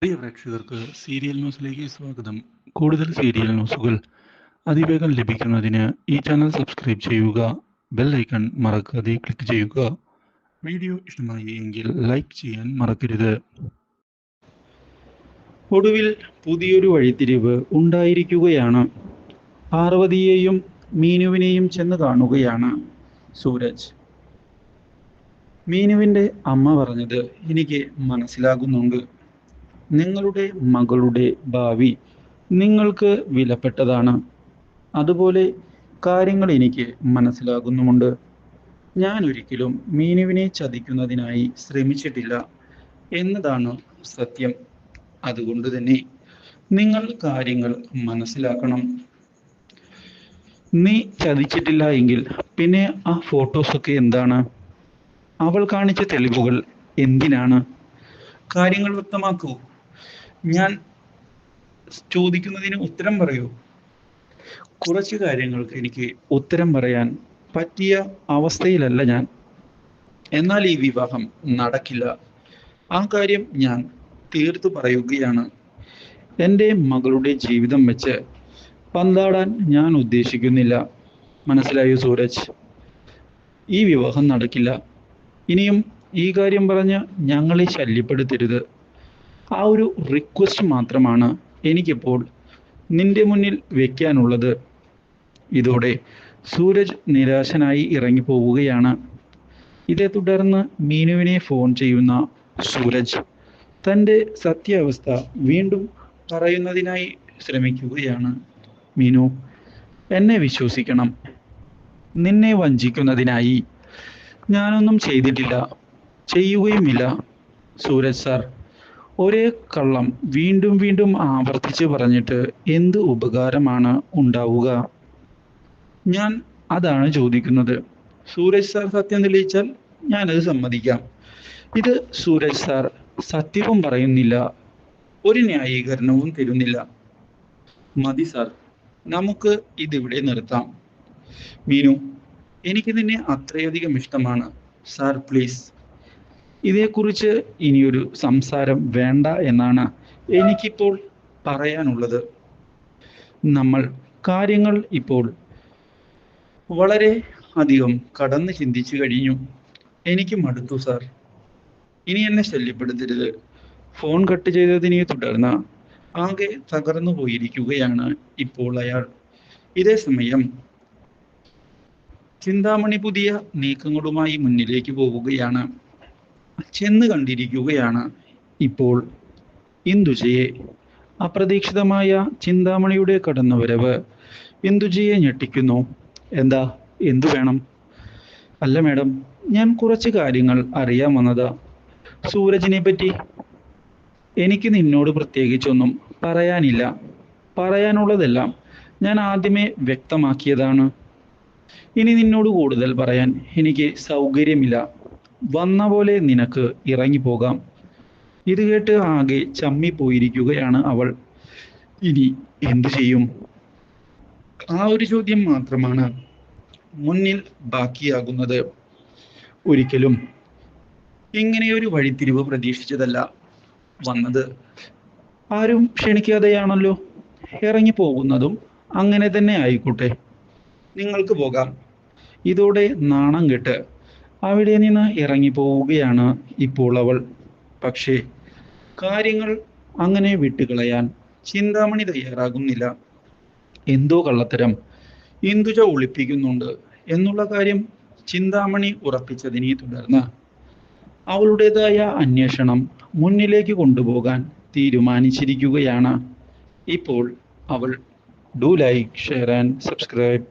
പ്രിയ പ്രേക്ഷകർക്ക് സീരിയൽ ന്യൂസിലേക്ക് സ്വാഗതം. കൂടുതൽ സീരിയൽ ന്യൂസുകൾ അതിവേഗം ലഭിക്കുന്നതിന് ഈ ചാനൽ സബ്സ്ക്രൈബ് ചെയ്യുക. ബെൽ ഐക്കൺ മറക്കാതെ ക്ലിക്ക് ചെയ്യുക. വീഡിയോ ഇഷ്ടമായി എങ്കിൽ ലൈക്ക് ചെയ്യാൻ മറക്കരുത്. ഒടുവിൽ പുതിയൊരു വഴിത്തിരിവ് ഉണ്ടായിരിക്കുകയാണ്. പാർവതിയെയും മീനുവിനെയും ചെന്ന് കാണുകയാണ് സൂരജ്. മീനുവിൻ്റെ അമ്മ പറഞ്ഞത് എനിക്ക് മനസ്സിലാകുന്നുണ്ട്. നിങ്ങളുടെ മകളുടെ ഭാവി നിങ്ങൾക്ക് വിലപ്പെട്ടതാണ്. അതുപോലെ കാര്യങ്ങൾ എനിക്ക് മനസ്സിലാകുന്നുമുണ്ട്. ഞാൻ ഒരിക്കലും മീനുവിനെ ചതിക്കുന്നതിനായി ശ്രമിച്ചിട്ടില്ല എന്നതാണ് സത്യം. അതുകൊണ്ട് തന്നെ നിങ്ങൾ കാര്യങ്ങൾ മനസ്സിലാക്കണം. നീ ചതിച്ചിട്ടില്ല എങ്കിൽ പിന്നെ ആ ഫോട്ടോസൊക്കെ എന്താണ്? അവൾ കാണിച്ച തെളിവുകൾ എന്തിനാണ്? കാര്യങ്ങൾ വ്യക്തമാക്കൂ. ഞാൻ ചോദിക്കുന്നതിന് ഉത്തരം പറയൂ. കുറച്ച് കാര്യങ്ങൾക്ക് എനിക്ക് ഉത്തരം പറയാൻ പറ്റിയ അവസ്ഥയിലല്ല ഞാൻ. എന്നാൽ ഈ വിവാഹം നടക്കില്ല. ആ കാര്യം ഞാൻ തീർത്തു പറയുകയാണ്. എൻ്റെ മകളുടെ ജീവിതം വെച്ച് പന്താടാൻ ഞാൻ ഉദ്ദേശിക്കുന്നില്ല. മനസ്സിലായോ സൂരജ്? ഈ വിവാഹം നടക്കില്ല. ഇനിയും ഈ കാര്യം പറഞ്ഞ് ഞങ്ങളെ ശല്യപ്പെടുത്തരുത്. ആ ഒരു റിക്വസ്റ്റ് മാത്രമാണ് എനിക്കിപ്പോൾ നിന്റെ മുന്നിൽ വെക്കാനുള്ളത്. ഇതോടെ സൂരജ് നിരാശനായി ഇറങ്ങിപ്പോവുകയാണ്. ഇതേ തുടർന്ന് മീനുവിനെ ഫോൺ ചെയ്യുന്ന സൂരജ് തൻ്റെ സത്യാവസ്ഥ വീണ്ടും പറയുന്നതിനായി ശ്രമിക്കുകയാണ്. മീനു, എന്നെ വിശ്വസിക്കണം. നിന്നെ വഞ്ചിക്കുന്നതിനായി ഞാനൊന്നും ചെയ്തിട്ടില്ല, ചെയ്യുകയുമില്ല. സൂരജ് സാർ, ഒരേ കള്ളം വീണ്ടും വീണ്ടും ആവർത്തിച്ച് പറഞ്ഞിട്ട് എന്ത് ഉപകാരമാണ് ഉണ്ടാവുക? ഞാൻ അതാണ് ചോദിക്കുന്നത്. സൂരജ് സാർ സത്യം തെളിയിച്ചാൽ ഞാനത് സമ്മതിക്കാം. ഇത് സൂരജ് സാർ സത്യവും പറയുന്നില്ല, ഒരു ന്യായീകരണവും തരുന്നില്ല. മതി സാർ, നമുക്ക് ഇതിവിടെ നിർത്താം. മീനു, എനിക്ക് നിന്നെ അത്രയധികം ഇഷ്ടമാണ് സാർ, പ്ലീസ്. ഇതേക്കുറിച്ച് ഇനിയൊരു സംസാരം വേണ്ട എന്നാണ് എനിക്കിപ്പോൾ പറയാനുള്ളത്. നമ്മൾ കാര്യങ്ങൾ ഇപ്പോൾ വളരെ അധികം കടന്ന് ചിന്തിച്ചു കഴിഞ്ഞു. എനിക്ക് മടുത്തു സാർ. ഇനി എന്നെ ശല്യപ്പെടുത്തരുത്. ഫോൺ കട്ട് ചെയ്തതിനെ തുടർന്ന് ആകെ തകർന്നു പോയിരിക്കുകയാണ് ഇപ്പോൾ അയാൾ. ഇതേ സമയം ചിന്താമണി പുതിയ നീക്കങ്ങളുമായി മുന്നിലേക്ക് പോവുകയാണ്. ചെന്ന് കണ്ടിരിക്കുകയാണ് ഇപ്പോൾ ഇന്ദുജയെ. അപ്രതീക്ഷിതമായ ചിന്താമണിയുടെ കടന്നുവരവ് ഇന്ദുജയെ ഞെട്ടിക്കുന്നു. എന്താ, എന്തു വേണം? അല്ല മാഡം, ഞാൻ കുറച്ച് കാര്യങ്ങൾ അറിയാൻ വന്നതാ. സൂരജിനെ പറ്റി എനിക്ക് നിന്നോട് പ്രത്യേകിച്ചൊന്നും പറയാനില്ല. പറയാനുള്ളതെല്ലാം ഞാൻ ആദ്യമേ വ്യക്തമാക്കിയതാണ്. ഇനി നിന്നോട് കൂടുതൽ പറയാൻ എനിക്ക് സൗകര്യമില്ല. വന്ന പോലെ നിനക്ക് ഇറങ്ങിപ്പോകാം. ഇത് കേട്ട് ആകെ ചമ്മിപ്പോയിരിക്കുകയാണ് അവൾ. ഇനി എന്തു ചെയ്യും? ആ ഒരു ചോദ്യം മാത്രമാണ് മുന്നിൽ ബാക്കിയാകുന്നത്. ഒരിക്കലും ഇങ്ങനെയൊരു വഴിത്തിരിവ് പ്രതീക്ഷിച്ചതല്ല വന്നത്. ആരും ക്ഷണിക്കാതെയാണല്ലോ ഇറങ്ങിപ്പോകുന്നതും. അങ്ങനെ തന്നെ ആയിക്കോട്ടെ, നിങ്ങൾക്ക് പോകാം. ഇതോടെ നാണം കെട്ട് അവിടെ നിന്ന് ഇറങ്ങിപ്പോവുകയാണ് ഇപ്പോൾ അവൾ. പക്ഷേ കാര്യങ്ങൾ അങ്ങനെ വിട്ടുകളയാൻ ചിന്താമണി തയ്യാറാകുന്നില്ല. എന്തോ കള്ളത്തരം ഇന്ദുജ ഒളിപ്പിക്കുന്നുണ്ട് എന്നുള്ള കാര്യം ചിന്താമണി ഉറപ്പിച്ചതിനെ തുടർന്ന് അവളുടേതായ അന്വേഷണം മുന്നിലേക്ക് കൊണ്ടുപോകാൻ തീരുമാനിച്ചിരിക്കുകയാണ് ഇപ്പോൾ അവൾ. Do like, share and subscribe.